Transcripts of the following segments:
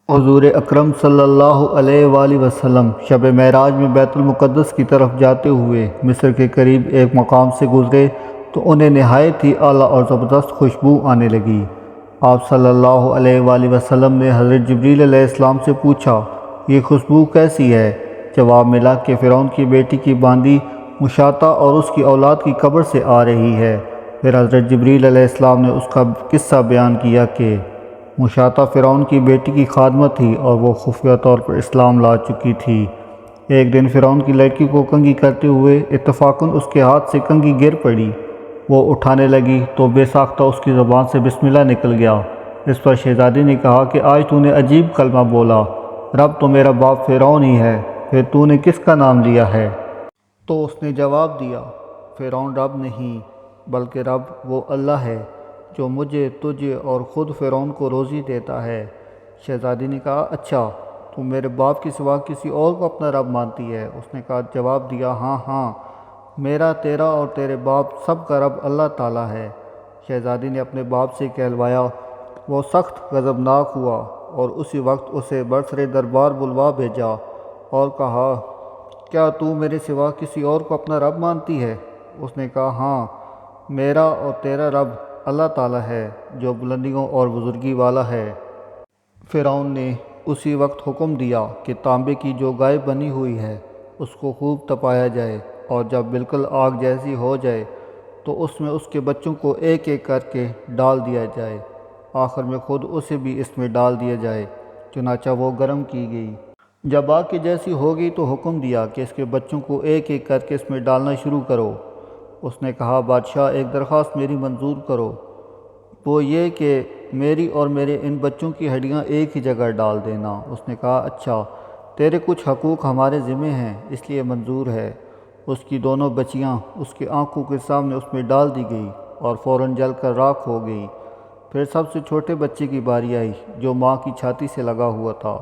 حضور اکرم صلی اللہ علیہ وآلہ وسلم شب معراج میں بیت المقدس کی طرف جاتے ہوئے مصر کے قریب ایک مقام سے گزرے تو انہیں نہایت ہی اعلیٰ اور زبردست خوشبو آنے لگی۔ آپ صلی اللہ علیہ وآلہ وسلم نے حضرت جبریل علیہ السلام سے پوچھا، یہ خوشبو کیسی ہے؟ جواب ملا کہ فرعون کی بیٹی کی باندی مشاطہ اور اس کی اولاد کی قبر سے آ رہی ہے۔ پھر حضرت جبریل علیہ السلام نے اس کا قصہ بیان کیا کہ مشاطہ فرعون کی بیٹی کی خادمہ تھی اور وہ خفیہ طور پر اسلام لا چکی تھی۔ ایک دن فرعون کی لڑکی کو کنگھی کرتے ہوئے اتفاقاً اس کے ہاتھ سے کنگھی گر پڑی۔ وہ اٹھانے لگی تو بے ساختہ اس کی زبان سے بسم اللہ نکل گیا۔ اس پر شہزادی نے کہا کہ آج تو نے عجیب کلمہ بولا، رب تو میرا باپ فرعون ہی ہے، پھر تو نے کس کا نام لیا ہے؟ تو اس نے جواب دیا، فرعون رب نہیں بلکہ رب وہ اللہ ہے جو مجھے، تجھے اور خود فرعون کو روزی دیتا ہے۔ شہزادی نے کہا، اچھا تو میرے باپ کے سوا کسی اور کو اپنا رب مانتی ہے؟ اس نے جواب دیا، ہاں ہاں، میرا، تیرا اور تیرے باپ سب کا رب اللہ تعالیٰ ہے۔ شہزادی نے اپنے باپ سے کہلوایا۔ وہ سخت غضبناک ہوا اور اسی وقت اسے برسر دربار بلوا بھیجا اور کہا، کیا تو میرے سوا کسی اور کو اپنا رب مانتی ہے؟ اس نے کہا، ہاں، میرا اور تیرا رب اللہ تعالیٰ ہے جو بلندیوں اور بزرگی والا ہے۔ فرعون نے اسی وقت حکم دیا کہ تانبے کی جو گائے بنی ہوئی ہے اس کو خوب تپایا جائے، اور جب بالکل آگ جیسی ہو جائے تو اس میں اس کے بچوں کو ایک ایک کر کے ڈال دیا جائے، آخر میں خود اسے بھی اس میں ڈال دیا جائے۔ چنانچہ وہ گرم کی گئی۔ جب آگ کی جیسی ہو گئی تو حکم دیا کہ اس کے بچوں کو ایک ایک کر کے اس میں ڈالنا شروع کرو۔ اس نے کہا، بادشاہ ایک درخواست میری منظور کرو، وہ یہ کہ میری اور میرے ان بچوں کی ہڈیاں ایک ہی جگہ ڈال دینا۔ اس نے کہا، اچھا، تیرے کچھ حقوق ہمارے ذمہ ہیں اس لیے منظور ہے۔ اس کی دونوں بچیاں اس کی آنکھوں کے سامنے اس میں ڈال دی گئی اور فوراً جل کر راکھ ہو گئی۔ پھر سب سے چھوٹے بچے کی باری آئی جو ماں کی چھاتی سے لگا ہوا تھا۔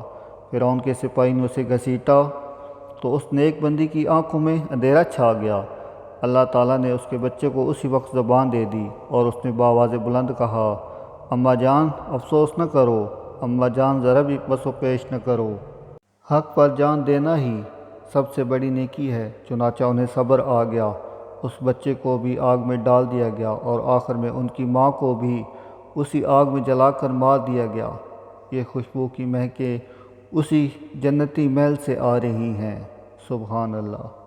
فرعون کے سپاہی نے اسے گھسیٹا تو اس نیک بندی کی آنکھوں میں اندھیرا چھا گیا۔ اللہ تعالیٰ نے اس کے بچے کو اسی وقت زبان دے دی اور اس نے بآواز بلند کہا، اماں جان افسوس نہ کرو، اماں جان ذرا بھی پس و پیش نہ کرو۔ حق پر جان دینا ہی سب سے بڑی نیکی ہے۔ چنانچہ انہیں صبر آ گیا۔ اس بچے کو بھی آگ میں ڈال دیا گیا اور آخر میں ان کی ماں کو بھی اسی آگ میں جلا کر مار دیا گیا۔ یہ خوشبو کی مہکیں اسی جنتی محل سے آ رہی ہیں۔ سبحان اللہ۔